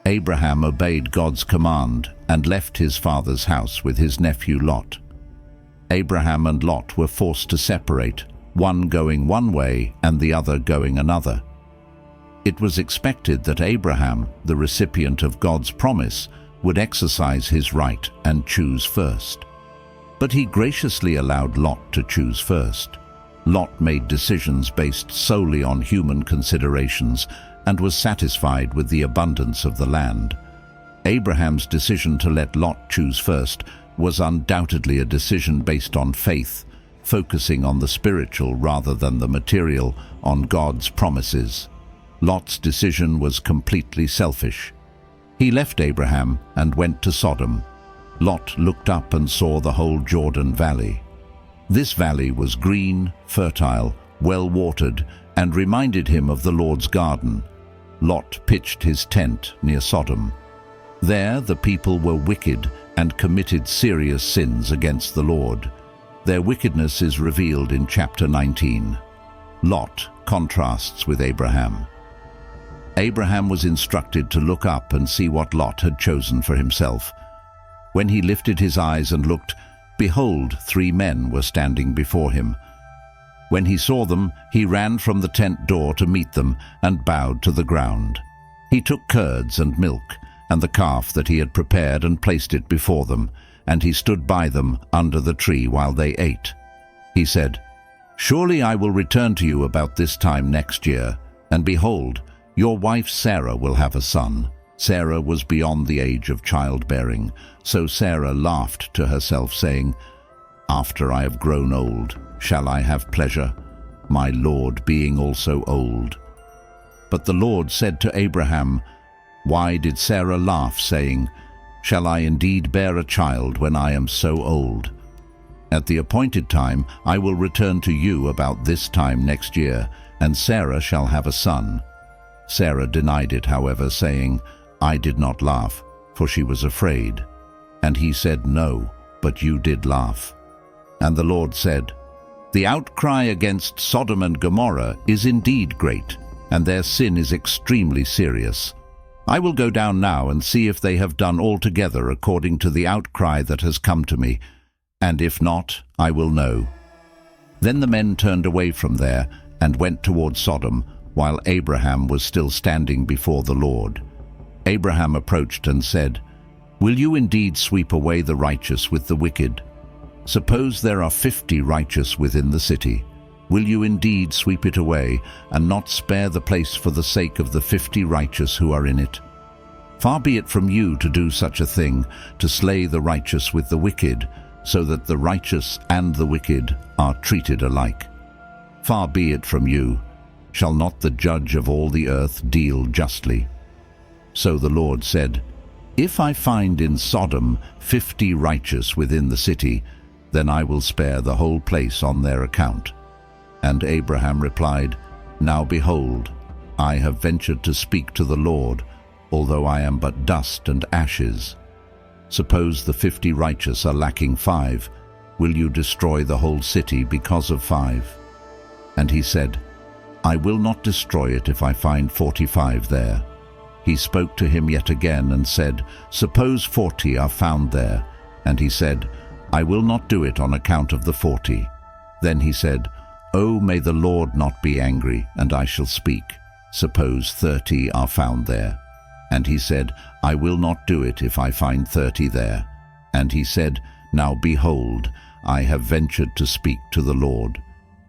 Abraham obeyed God's command and left his father's house with his nephew Lot. Abraham and Lot were forced to separate, one going one way and the other going another. It was expected that Abraham, the recipient of God's promise, would exercise his right and choose first. But he graciously allowed Lot to choose first. Lot made decisions based solely on human considerations and was satisfied with the abundance of the land. Abraham's decision to let Lot choose first was undoubtedly a decision based on faith, focusing on the spiritual rather than the material, on God's promises. Lot's decision was completely selfish. He left Abraham and went to Sodom. Lot looked up and saw the whole Jordan Valley. This valley was green, fertile, well-watered, and reminded him of the Lord's garden. Lot pitched his tent near Sodom. There the people were wicked and committed serious sins against the Lord. Their wickedness is revealed in chapter 19. Lot contrasts with Abraham. Abraham was instructed to look up and see what Lot had chosen for himself. When he lifted his eyes and looked, behold, 3 men were standing before him. When he saw them, he ran from the tent door to meet them and bowed to the ground. He took curds and milk and the calf that he had prepared and placed it before them, and he stood by them under the tree while they ate. He said, "Surely I will return to you about this time next year, and behold, your wife Sarah will have a son." Sarah was beyond the age of childbearing, so Sarah laughed to herself, saying, "After I have grown old, shall I have pleasure, my Lord being also old?" But the Lord said to Abraham, "Why did Sarah laugh, saying, 'Shall I indeed bear a child when I am so old?' At the appointed time I will return to you about this time next year, and Sarah shall have a son." Sarah denied it, however, saying, "I did not laugh," for she was afraid. And he said, "No, but you did laugh." And the Lord said, "The outcry against Sodom and Gomorrah is indeed great, and their sin is extremely serious. I will go down now and see if they have done altogether according to the outcry that has come to me, and if not, I will know." Then the men turned away from there and went toward Sodom, while Abraham was still standing before the Lord. Abraham approached and said, "Will you indeed sweep away the righteous with the wicked? Suppose there are 50 righteous within the city. Will you indeed sweep it away and not spare the place for the sake of the 50 righteous who are in it? Far be it from you to do such a thing, to slay the righteous with the wicked, so that the righteous and the wicked are treated alike. Far be it from you. Shall not the judge of all the earth deal justly?" So the Lord said, "If I find in Sodom 50 righteous within the city, then I will spare the whole place on their account." And Abraham replied, "Now behold, I have ventured to speak to the Lord, although I am but dust and ashes. Suppose the 50 righteous are lacking 5, will you destroy the whole city because of 5? And he said, "I will not destroy it if I find 45 there." He spoke to him yet again and said, "Suppose 40 are found there." And he said, "I will not do it on account of the 40. Then he said, "Oh, may the Lord not be angry, and I shall speak. Suppose 30 are found there." And he said, "I will not do it if I find 30 there." And he said, "Now behold, I have ventured to speak to the Lord.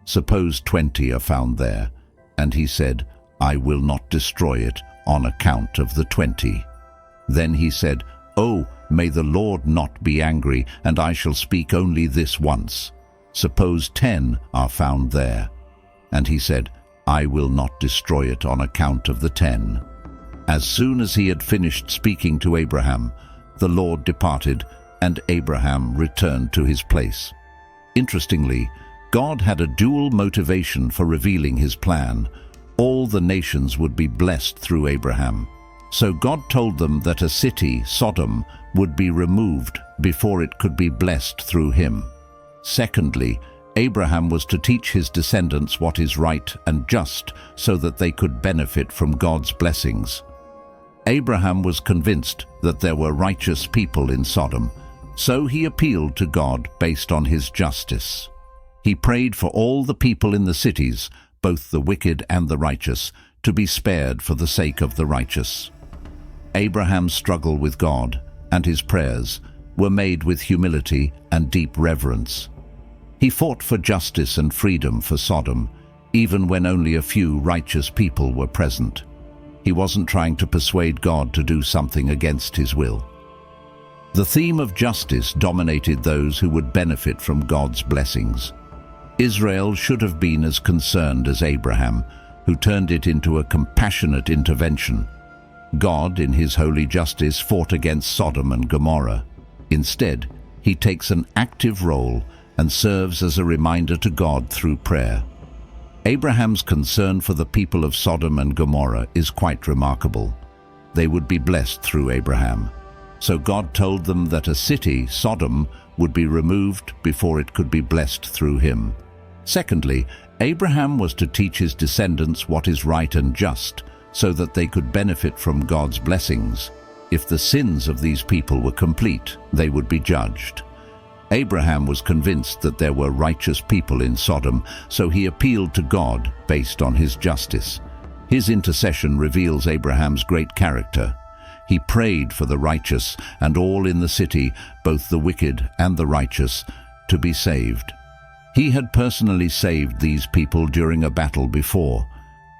Suppose 20 are found there." And he said, "I will not destroy it on account of the 20. Then he said, "Oh, may the Lord not be angry, and I shall speak only this once. Suppose 10 are found there." And he said, "I will not destroy it on account of the 10. As soon as he had finished speaking to Abraham, the Lord departed, and Abraham returned to his place. Interestingly, God had a dual motivation for revealing his plan. All the nations would be blessed through Abraham. So God told them that a city, Sodom, would be removed before it could be blessed through him. Secondly, Abraham was to teach his descendants what is right and just so that they could benefit from God's blessings. Abraham was convinced that there were righteous people in Sodom, so he appealed to God based on his justice. He prayed for all the people in the cities, both the wicked and the righteous, to be spared for the sake of the righteous. Abraham's struggle with God and his prayers were made with humility and deep reverence. He fought for justice and freedom for Sodom, even when only a few righteous people were present. He wasn't trying to persuade God to do something against his will. The theme of justice dominated those who would benefit from God's blessings. Israel should have been as concerned as Abraham, who turned it into a compassionate intervention. God, in his holy justice, fought against Sodom and Gomorrah. Instead, he takes an active role and serves as a reminder to God through prayer. Abraham's concern for the people of Sodom and Gomorrah is quite remarkable. They would be blessed through Abraham. So God told them that a city, Sodom, would be removed before it could be blessed through him. Secondly, Abraham was to teach his descendants what is right and just, so that they could benefit from God's blessings. If the sins of these people were complete, they would be judged. Abraham was convinced that there were righteous people in Sodom, so he appealed to God based on his justice. His intercession reveals Abraham's great character. He prayed for the righteous and all in the city, both the wicked and the righteous, to be saved. He had personally saved these people during a battle before.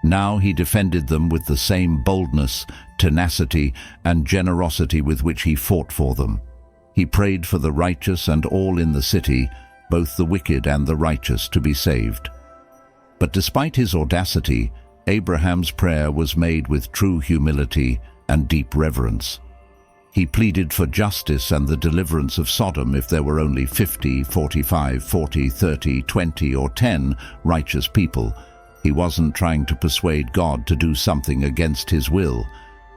Now he defended them with the same boldness, tenacity, and generosity with which he fought for them. He prayed for the righteous and all in the city, both the wicked and the righteous, to be saved. But despite his audacity, Abraham's prayer was made with true humility and deep reverence. He pleaded for justice and the deliverance of Sodom if there were only 50, 45, 40, 30, 20, or 10 righteous people. He wasn't trying to persuade God to do something against his will.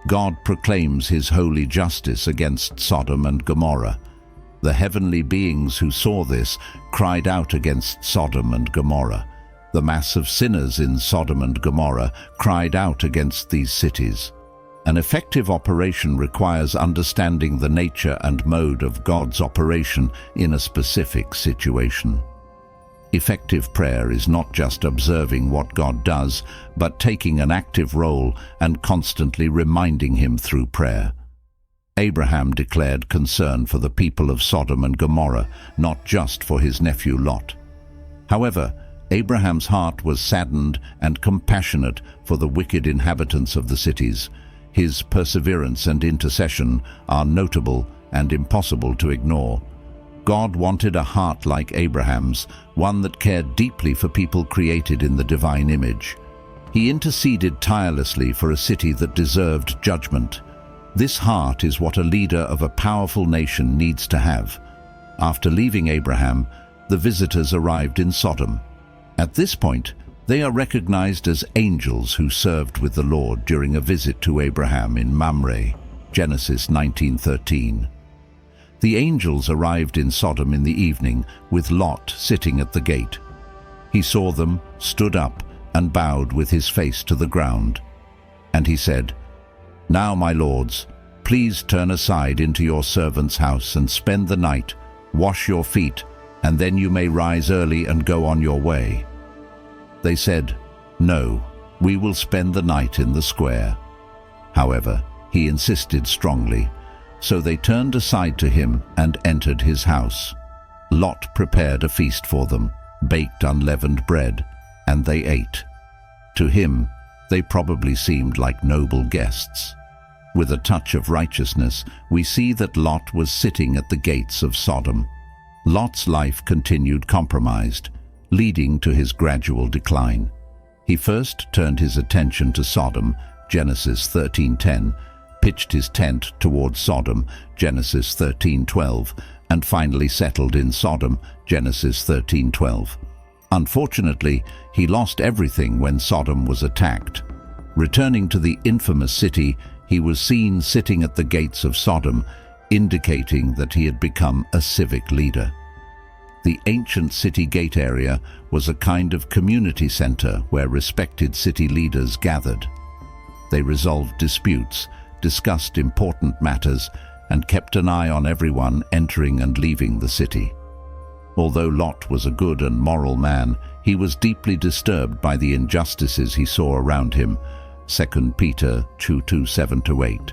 God proclaims his holy justice against Sodom and Gomorrah. The heavenly beings who saw this cried out against Sodom and Gomorrah. The mass of sinners in Sodom and Gomorrah cried out against these cities. An effective operation requires understanding the nature and mode of God's operation in a specific situation. Effective prayer is not just observing what God does, but taking an active role and constantly reminding him through prayer. Abraham declared concern for the people of Sodom and Gomorrah, not just for his nephew Lot. However, Abraham's heart was saddened and compassionate for the wicked inhabitants of the cities. His perseverance and intercession are notable and impossible to ignore. God wanted a heart like Abraham's, one that cared deeply for people created in the divine image. He interceded tirelessly for a city that deserved judgment. This heart is what a leader of a powerful nation needs to have. After leaving Abraham, the visitors arrived in Sodom. At this point, they are recognized as angels who served with the Lord during a visit to Abraham in Mamre, Genesis 19:13. The angels arrived in Sodom in the evening, with Lot sitting at the gate. He saw them, stood up, and bowed with his face to the ground. And he said, "Now, my lords, please turn aside into your servant's house and spend the night, wash your feet, and then you may rise early and go on your way." They said, "No, we will spend the night in the square." However, he insisted strongly, so they turned aside to him and entered his house. Lot prepared a feast for them, baked unleavened bread, and they ate. To him, they probably seemed like noble guests. With a touch of righteousness, we see that Lot was sitting at the gates of Sodom. Lot's life continued compromised, leading to his gradual decline. He first turned his attention to Sodom, Genesis 13:10, pitched his tent towards Sodom, Genesis 13:12, and finally settled in Sodom, Genesis 13:12. Unfortunately, he lost everything when Sodom was attacked. Returning to the infamous city, he was seen sitting at the gates of Sodom, indicating that he had become a civic leader. The ancient city gate area was a kind of community center where respected city leaders gathered. They resolved disputes, discussed important matters, and kept an eye on everyone entering and leaving the city. Although Lot was a good and moral man, he was deeply disturbed by the injustices he saw around him. 2 Peter 2:7-8.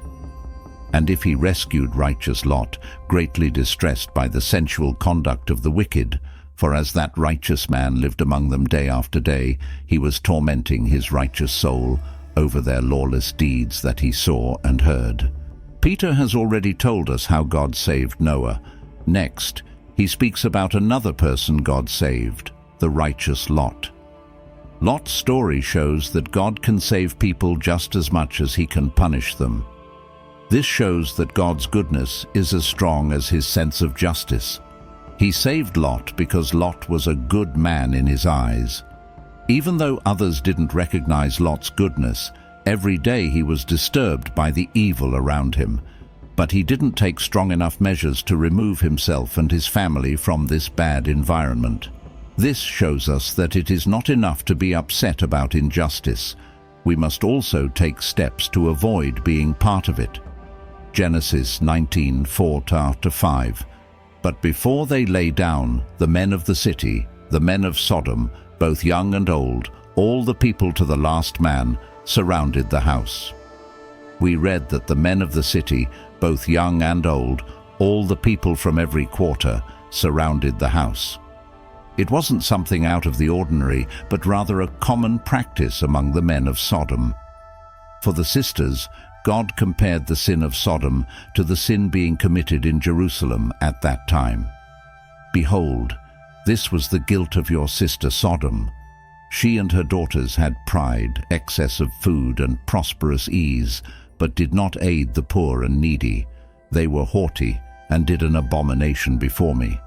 And if he rescued righteous Lot, greatly distressed by the sensual conduct of the wicked, for as that righteous man lived among them day after day, he was tormenting his righteous soul over their lawless deeds that he saw and heard. Peter has already told us how God saved Noah. Next, he speaks about another person God saved, the righteous Lot. Lot's story shows that God can save people just as much as he can punish them. This shows that God's goodness is as strong as his sense of justice. He saved Lot because Lot was a good man in his eyes. Even though others didn't recognize Lot's goodness, every day he was disturbed by the evil around him. But he didn't take strong enough measures to remove himself and his family from this bad environment. This shows us that it is not enough to be upset about injustice. We must also take steps to avoid being part of it. Genesis 19:4-5. But before they lay down, the men of the city, the men of Sodom, both young and old, all the people to the last man, surrounded the house. We read that the men of the city, both young and old, all the people from every quarter, surrounded the house. It wasn't something out of the ordinary, but rather a common practice among the men of Sodom. For the sisters, God compared the sin of Sodom to the sin being committed in Jerusalem at that time. Behold, this was the guilt of your sister Sodom. She and her daughters had pride, excess of food, and prosperous ease, but did not aid the poor and needy. They were haughty and did an abomination before me.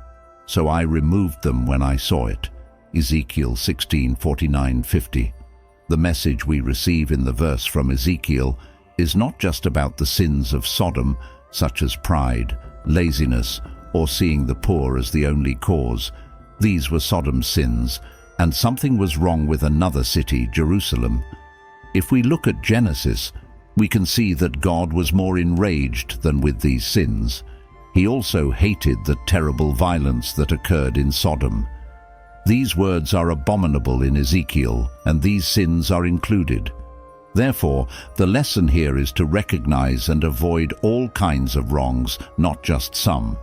So I removed them when I saw it. Ezekiel 16:49-50. The message we receive in the verse from Ezekiel is not just about the sins of Sodom, such as pride, laziness, or seeing the poor as the only cause. These were Sodom's sins, and something was wrong with another city, Jerusalem. If we look at Genesis, we can see that God was more enraged than with these sins. He also hated the terrible violence that occurred in Sodom. These words are abominable in Ezekiel, and these sins are included. Therefore, the lesson here is to recognize and avoid all kinds of wrongs, not just some.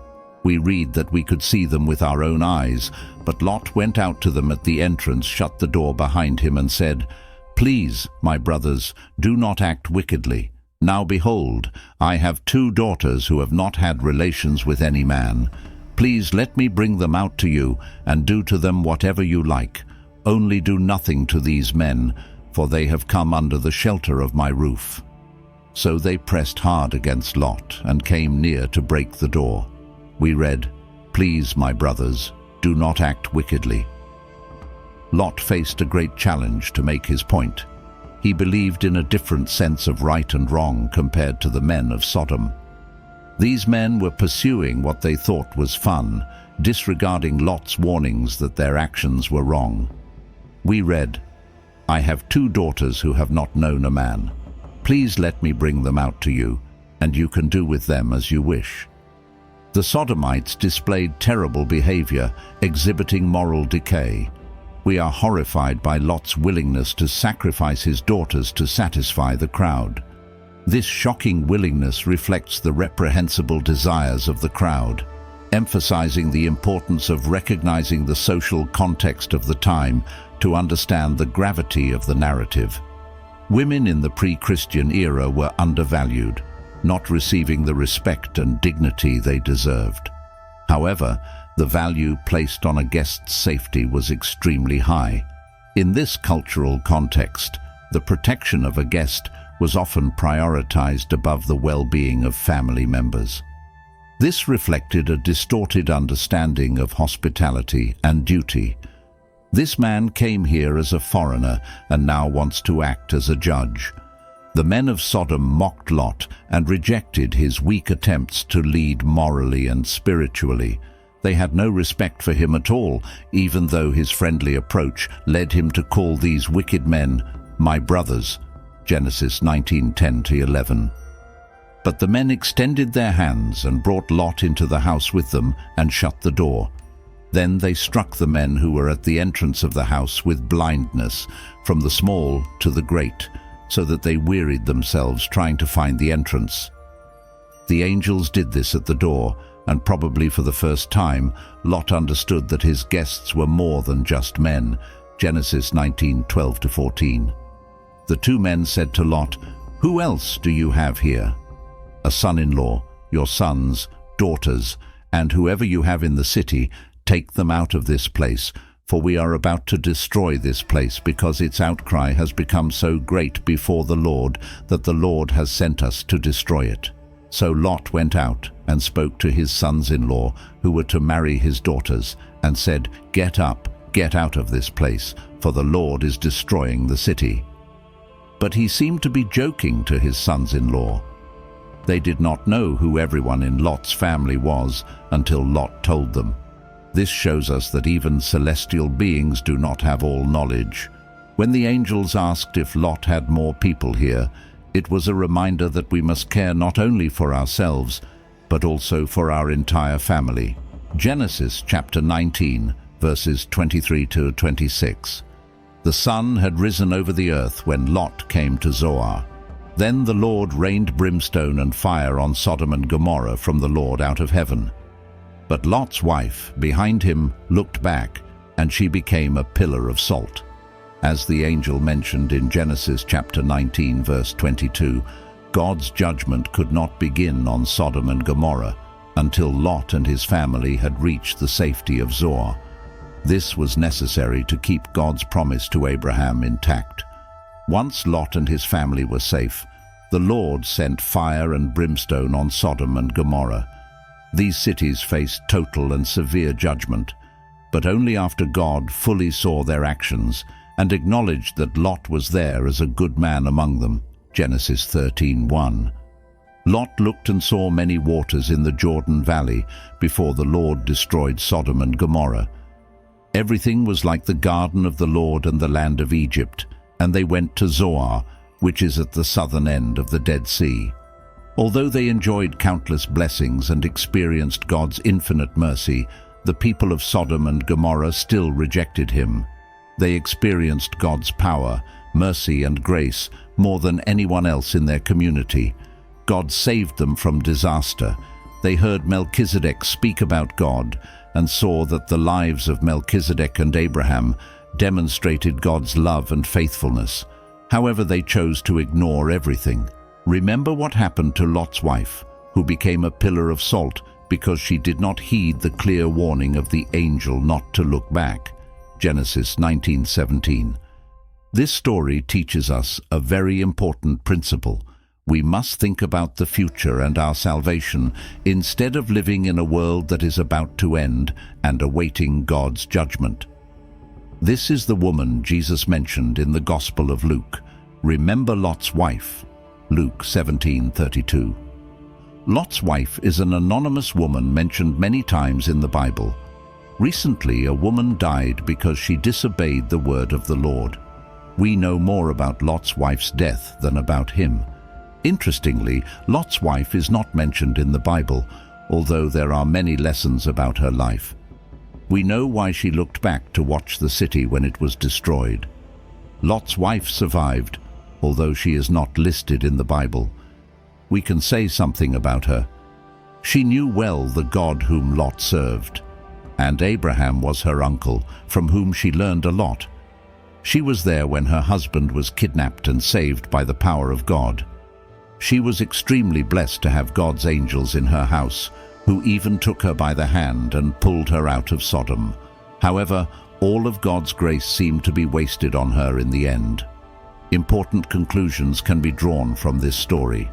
We read that we could see them with our own eyes, but Lot went out to them at the entrance, shut the door behind him, and said, "Please, my brothers, do not act wickedly. Now behold, I have 2 daughters who have not had relations with any man. Please let me bring them out to you, and do to them whatever you like. Only do nothing to these men, for they have come under the shelter of my roof." So they pressed hard against Lot and came near to break the door. We read, "Please, my brothers, do not act wickedly." Lot faced a great challenge to make his point. He believed in a different sense of right and wrong compared to the men of Sodom. These men were pursuing what they thought was fun, disregarding Lot's warnings that their actions were wrong. We read, "I have 2 daughters who have not known a man. Please let me bring them out to you, and you can do with them as you wish." The Sodomites displayed terrible behavior, exhibiting moral decay. We are horrified by Lot's willingness to sacrifice his daughters to satisfy the crowd. This shocking willingness reflects the reprehensible desires of the crowd, emphasizing the importance of recognizing the social context of the time to understand the gravity of the narrative. Women in the pre-Christian era were undervalued, not receiving the respect and dignity they deserved. However, the value placed on a guest's safety was extremely high. In this cultural context, the protection of a guest was often prioritized above the well-being of family members. This reflected a distorted understanding of hospitality and duty. This man came here as a foreigner and now wants to act as a judge. The men of Sodom mocked Lot and rejected his weak attempts to lead morally and spiritually. They had no respect for him at all, even though his friendly approach led him to call these wicked men "my brothers." Genesis 19:10-11. But the men extended their hands and brought Lot into the house with them and shut the door. Then they struck the men who were at the entrance of the house with blindness, from the small to the great, so that they wearied themselves trying to find the entrance. The angels did this at the door, and probably for the first time, Lot understood that his guests were more than just men. Genesis 19:12-14. The two men said to Lot, "Who else do you have here? A son-in-law, your sons, daughters, and whoever you have in the city, take them out of this place, for we are about to destroy this place, because its outcry has become so great before the Lord that the Lord has sent us to destroy it." So Lot went out and spoke to his sons-in-law, who were to marry his daughters, and said, "Get up, get out of this place, for the Lord is destroying the city." But he seemed to be joking to his sons-in-law. They did not know who everyone in Lot's family was until Lot told them. This shows us that even celestial beings do not have all knowledge. When the angels asked if Lot had more people here, it was a reminder that we must care not only for ourselves, but also for our entire family. Genesis chapter 19, verses 23-26. The sun had risen over the earth when Lot came to Zoar. Then the Lord rained brimstone and fire on Sodom and Gomorrah from the Lord out of heaven. But Lot's wife, behind him, looked back, and she became a pillar of salt. As the angel mentioned in Genesis chapter 19, verse 22, God's judgment could not begin on Sodom and Gomorrah until Lot and his family had reached the safety of Zoar. This was necessary to keep God's promise to Abraham intact. Once Lot and his family were safe, the Lord sent fire and brimstone on Sodom and Gomorrah. These cities faced total and severe judgment, but only after God fully saw their actions and acknowledged that Lot was there as a good man among them. Genesis 13:1. Lot looked and saw many waters in the Jordan Valley before the Lord destroyed Sodom and Gomorrah. Everything was like the garden of the Lord and the land of Egypt, and they went to Zoar, which is at the southern end of the Dead Sea. Although they enjoyed countless blessings and experienced God's infinite mercy, the people of Sodom and Gomorrah still rejected him. They experienced God's power, mercy, and grace more than anyone else in their community. God saved them from disaster. They heard Melchizedek speak about God and saw that the lives of Melchizedek and Abraham demonstrated God's love and faithfulness. However, they chose to ignore everything. Remember what happened to Lot's wife, who became a pillar of salt because she did not heed the clear warning of the angel not to look back. Genesis 19:17. This story teaches us a very important principle. We must think about the future and our salvation instead of living in a world that is about to end and awaiting God's judgment. This is the woman Jesus mentioned in the Gospel of Luke. Remember Lot's wife. Luke 17:32. Lot's wife is an anonymous woman mentioned many times in the Bible. Recently, a woman died because she disobeyed the word of the Lord. We know more about Lot's wife's death than about him. Interestingly, Lot's wife is not mentioned in the Bible, although there are many lessons about her life. We know why she looked back to watch the city when it was destroyed. Lot's wife survived, although she is not listed in the Bible. We can say something about her. She knew well the God whom Lot served, and Abraham was her uncle, from whom she learned a lot. She was there when her husband was kidnapped and saved by the power of God. She was extremely blessed to have God's angels in her house, who even took her by the hand and pulled her out of Sodom. However, all of God's grace seemed to be wasted on her in the end. Important conclusions can be drawn from this story.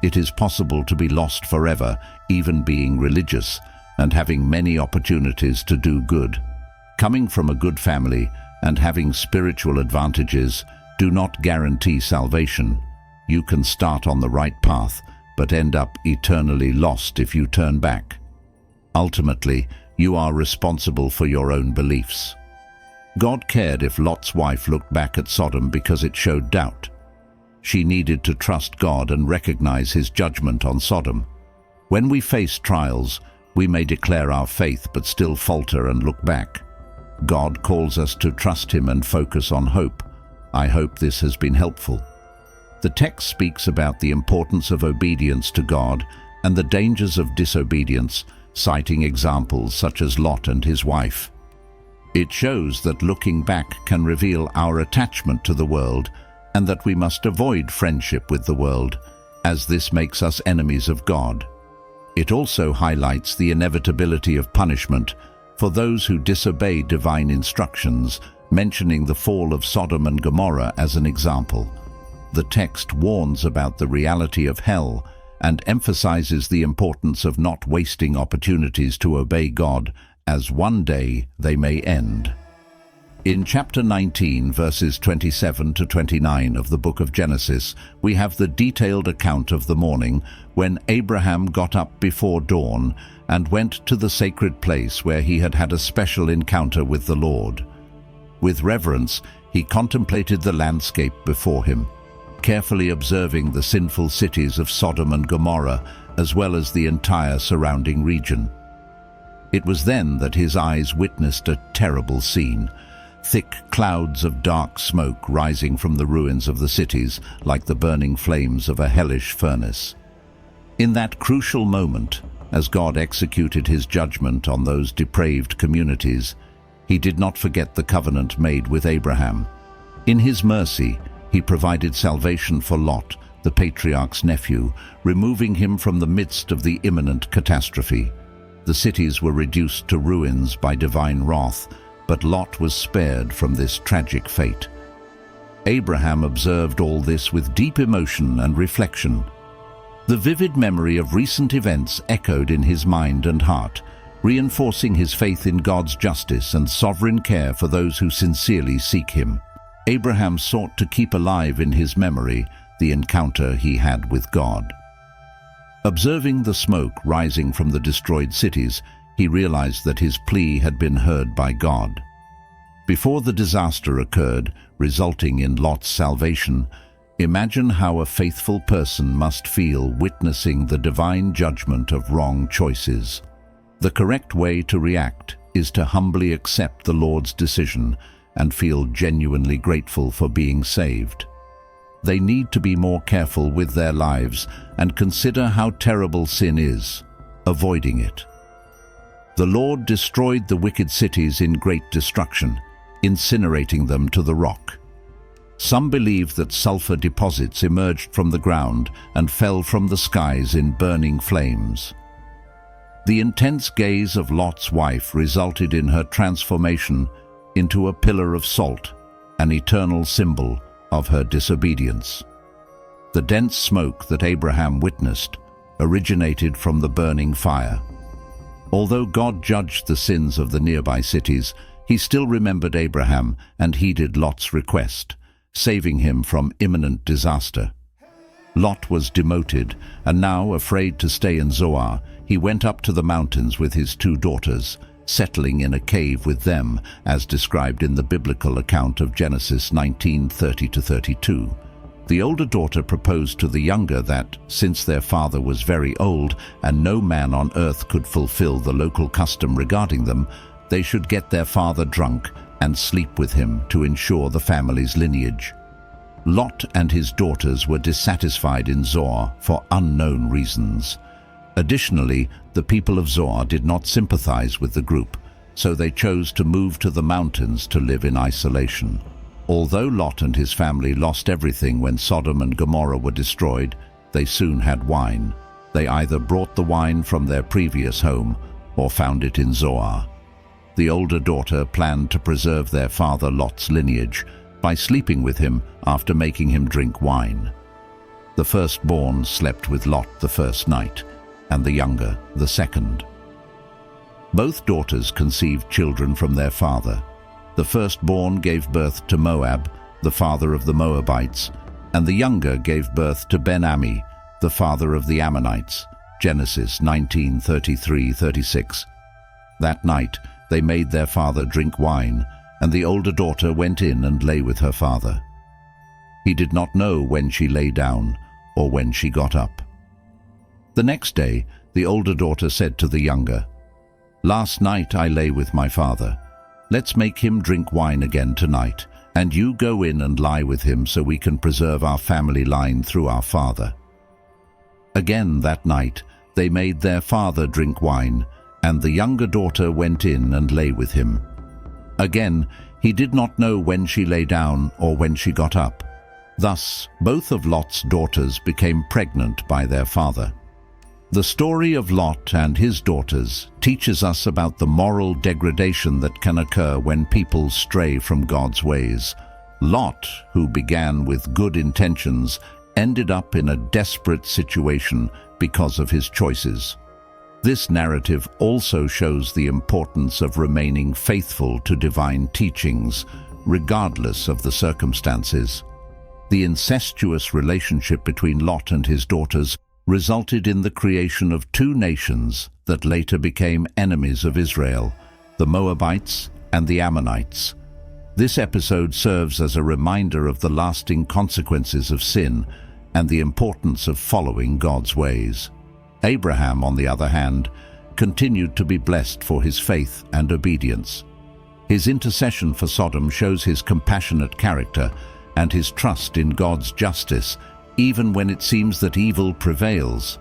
It is possible to be lost forever, even being religious, and having many opportunities to do good. Coming from a good family and having spiritual advantages do not guarantee salvation. You can start on the right path, but end up eternally lost if you turn back. Ultimately, you are responsible for your own beliefs. God cared if Lot's wife looked back at Sodom because it showed doubt. She needed to trust God and recognize his judgment on Sodom. When we face trials, we may declare our faith but still falter and look back. God calls us to trust him and focus on hope. I hope this has been helpful. The text speaks about the importance of obedience to God and the dangers of disobedience, citing examples such as Lot and his wife. It shows that looking back can reveal our attachment to the world and that we must avoid friendship with the world, as this makes us enemies of God. It also highlights the inevitability of punishment for those who disobey divine instructions, mentioning the fall of Sodom and Gomorrah as an example. The text warns about the reality of hell and emphasizes the importance of not wasting opportunities to obey God, as one day they may end. In chapter 19, verses 27 to 29 of the book of Genesis, we have the detailed account of the morning when Abraham got up before dawn and went to the sacred place where he had had a special encounter with the Lord. With reverence, he contemplated the landscape before him, carefully observing the sinful cities of Sodom and Gomorrah, as well as the entire surrounding region. It was then that his eyes witnessed a terrible scene, thick clouds of dark smoke rising from the ruins of the cities like the burning flames of a hellish furnace. In that crucial moment, as God executed his judgment on those depraved communities, he did not forget the covenant made with Abraham. In his mercy, he provided salvation for Lot, the patriarch's nephew, removing him from the midst of the imminent catastrophe. The cities were reduced to ruins by divine wrath, but Lot was spared from this tragic fate. Abraham observed all this with deep emotion and reflection. The vivid memory of recent events echoed in his mind and heart, reinforcing his faith in God's justice and sovereign care for those who sincerely seek him. Abraham sought to keep alive in his memory the encounter he had with God. Observing the smoke rising from the destroyed cities, he realized that his plea had been heard by God. Before the disaster occurred, resulting in Lot's salvation, imagine how a faithful person must feel witnessing the divine judgment of wrong choices. The correct way to react is to humbly accept the Lord's decision and feel genuinely grateful for being saved. They need to be more careful with their lives and consider how terrible sin is, avoiding it. The Lord destroyed the wicked cities in great destruction, incinerating them to the rock. Some believe that sulfur deposits emerged from the ground and fell from the skies in burning flames. The intense gaze of Lot's wife resulted in her transformation into a pillar of salt, an eternal symbol of her disobedience. The dense smoke that Abraham witnessed originated from the burning fire. Although God judged the sins of the nearby cities, he still remembered Abraham and heeded Lot's request, saving him from imminent disaster. Lot was demoted, and now, afraid to stay in Zoar, he went up to the mountains with his 2 daughters, settling in a cave with them, as described in the biblical account of Genesis 19:30-32. The older daughter proposed to the younger that, since their father was very old and no man on earth could fulfill the local custom regarding them, they should get their father drunk and sleep with him to ensure the family's lineage. Lot and his daughters were dissatisfied in Zoar for unknown reasons. Additionally, the people of Zoar did not sympathize with the group, so they chose to move to the mountains to live in isolation. Although Lot and his family lost everything when Sodom and Gomorrah were destroyed, they soon had wine. They either brought the wine from their previous home or found it in Zoar. The older daughter planned to preserve their father Lot's lineage by sleeping with him after making him drink wine. The firstborn slept with Lot the first night, and the younger the second. Both daughters conceived children from their father. The firstborn gave birth to Moab, the father of the Moabites, and the younger gave birth to Ben-Ammi, the father of the Ammonites. Genesis 19:33-36. That night they made their father drink wine, and the older daughter went in and lay with her father. He did not know when she lay down or when she got up. The next day, the older daughter said to the younger, "Last night I lay with my father. Let's make him drink wine again tonight, and you go in and lie with him so we can preserve our family line through our father." Again that night, they made their father drink wine, and the younger daughter went in and lay with him. Again, he did not know when she lay down or when she got up. Thus, both of Lot's daughters became pregnant by their father. The story of Lot and his daughters teaches us about the moral degradation that can occur when people stray from God's ways. Lot, who began with good intentions, ended up in a desperate situation because of his choices. This narrative also shows the importance of remaining faithful to divine teachings, regardless of the circumstances. The incestuous relationship between Lot and his daughters resulted in the creation of two nations that later became enemies of Israel, the Moabites and the Ammonites. This episode serves as a reminder of the lasting consequences of sin and the importance of following God's ways. Abraham, on the other hand, continued to be blessed for his faith and obedience. His intercession for Sodom shows his compassionate character and his trust in God's justice, even when it seems that evil prevails.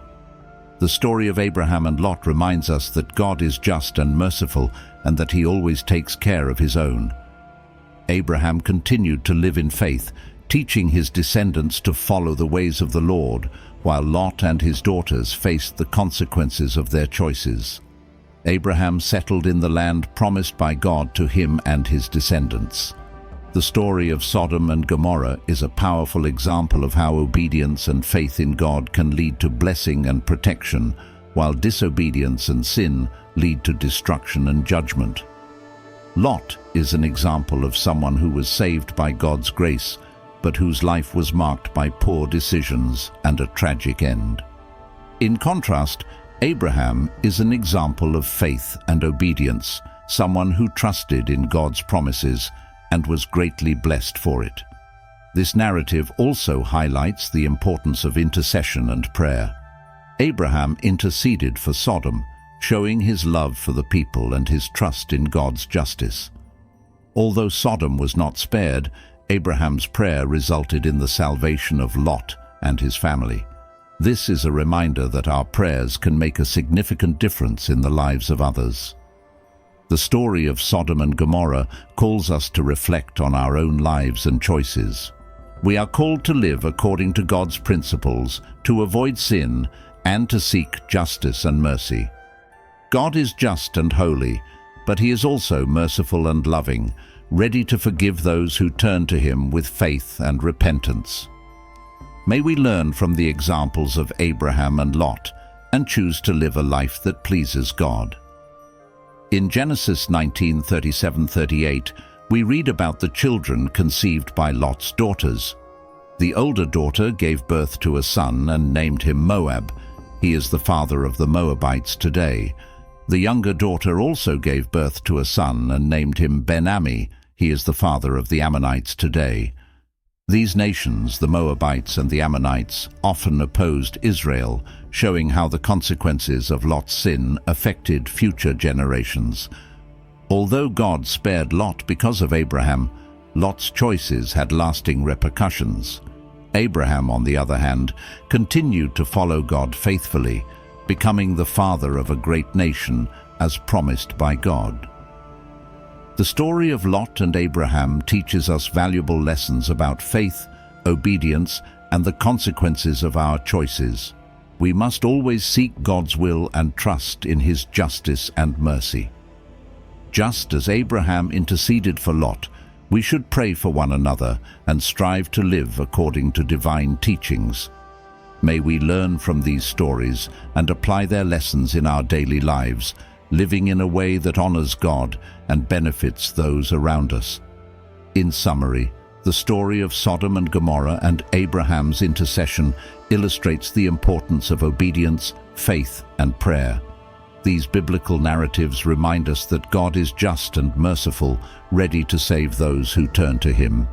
The story of Abraham and Lot reminds us that God is just and merciful and that he always takes care of his own. Abraham continued to live in faith, teaching his descendants to follow the ways of the Lord, while Lot and his daughters faced the consequences of their choices. Abraham settled in the land promised by God to him and his descendants. The story of Sodom and Gomorrah is a powerful example of how obedience and faith in God can lead to blessing and protection, while disobedience and sin lead to destruction and judgment. Lot is an example of someone who was saved by God's grace, but whose life was marked by poor decisions and a tragic end. In contrast, Abraham is an example of faith and obedience, someone who trusted in God's promises and was greatly blessed for it. This narrative also highlights the importance of intercession and prayer. Abraham interceded for Sodom, showing his love for the people and his trust in God's justice. Although Sodom was not spared, Abraham's prayer resulted in the salvation of Lot and his family. This is a reminder that our prayers can make a significant difference in the lives of others. The story of Sodom and Gomorrah calls us to reflect on our own lives and choices. We are called to live according to God's principles, to avoid sin, and to seek justice and mercy. God is just and holy, but he is also merciful and loving, ready to forgive those who turn to him with faith and repentance. May we learn from the examples of Abraham and Lot and choose to live a life that pleases God. In Genesis 19:37-38, we read about the children conceived by Lot's daughters. The older daughter gave birth to a son and named him Moab. He is the father of the Moabites today. The younger daughter also gave birth to a son and named him Ben-Ammi. He is the father of the Ammonites today. These nations, the Moabites and the Ammonites, often opposed Israel, showing how the consequences of Lot's sin affected future generations. Although God spared Lot because of Abraham, Lot's choices had lasting repercussions. Abraham, on the other hand, continued to follow God faithfully, becoming the father of a great nation as promised by God. The story of Lot and Abraham teaches us valuable lessons about faith, obedience, and the consequences of our choices. We must always seek God's will and trust in his justice and mercy. Just as Abraham interceded for Lot, we should pray for one another and strive to live according to divine teachings. May we learn from these stories and apply their lessons in our daily lives, living in a way that honors God and benefits those around us. In summary, the story of Sodom and Gomorrah and Abraham's intercession illustrates the importance of obedience, faith, and prayer. These biblical narratives remind us that God is just and merciful, ready to save those who turn to him.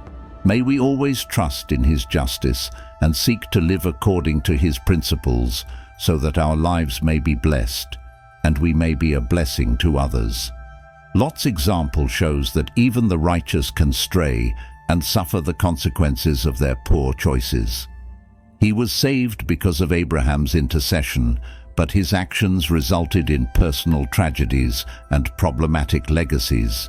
May we always trust in His justice and seek to live according to His principles so that our lives may be blessed and we may be a blessing to others. Lot's example shows that even the righteous can stray and suffer the consequences of their poor choices. He was saved because of Abraham's intercession, but his actions resulted in personal tragedies and problematic legacies.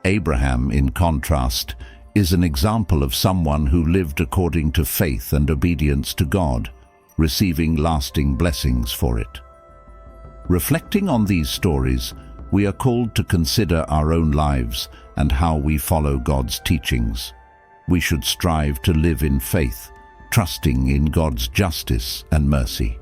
Abraham, in contrast, is an example of someone who lived according to faith and obedience to God, receiving lasting blessings for it. Reflecting on these stories, we are called to consider our own lives and how we follow God's teachings. We should strive to live in faith, trusting in God's justice and mercy.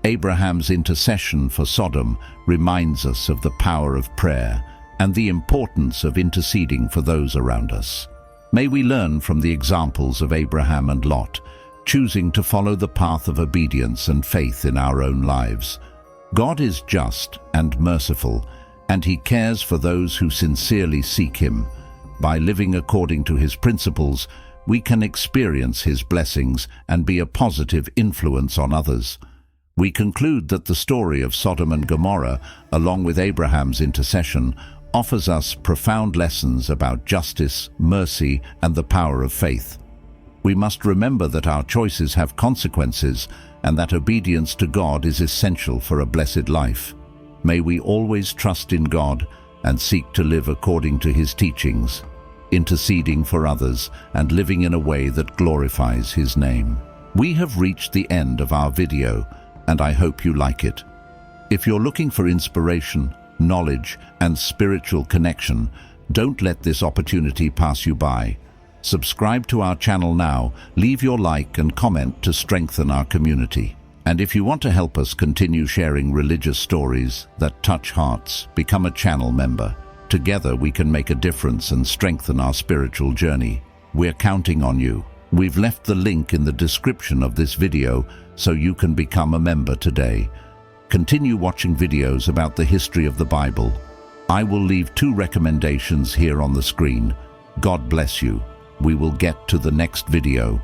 Abraham's intercession for Sodom reminds us of the power of prayer and the importance of interceding for those around us. May we learn from the examples of Abraham and Lot, choosing to follow the path of obedience and faith in our own lives. God is just and merciful, and He cares for those who sincerely seek Him. By living according to His principles, we can experience His blessings and be a positive influence on others. We conclude that the story of Sodom and Gomorrah, along with Abraham's intercession, offers us profound lessons about justice, mercy, and the power of faith. We must remember that our choices have consequences and that obedience to God is essential for a blessed life. May we always trust in God and seek to live according to His teachings, interceding for others and living in a way that glorifies His name. We have reached the end of our video, and I hope you like it. If you're looking for inspiration, knowledge, and spiritual connection, don't let this opportunity pass you by. Subscribe to our channel now, leave your like and comment to strengthen our community. And if you want to help us continue sharing religious stories that touch hearts, become a channel member. Together we can make a difference and strengthen our spiritual journey. We're counting on you. We've left the link in the description of this video so you can become a member today. Continue watching videos about the history of the Bible. I will leave 2 recommendations here on the screen. God bless you. We will get to the next video.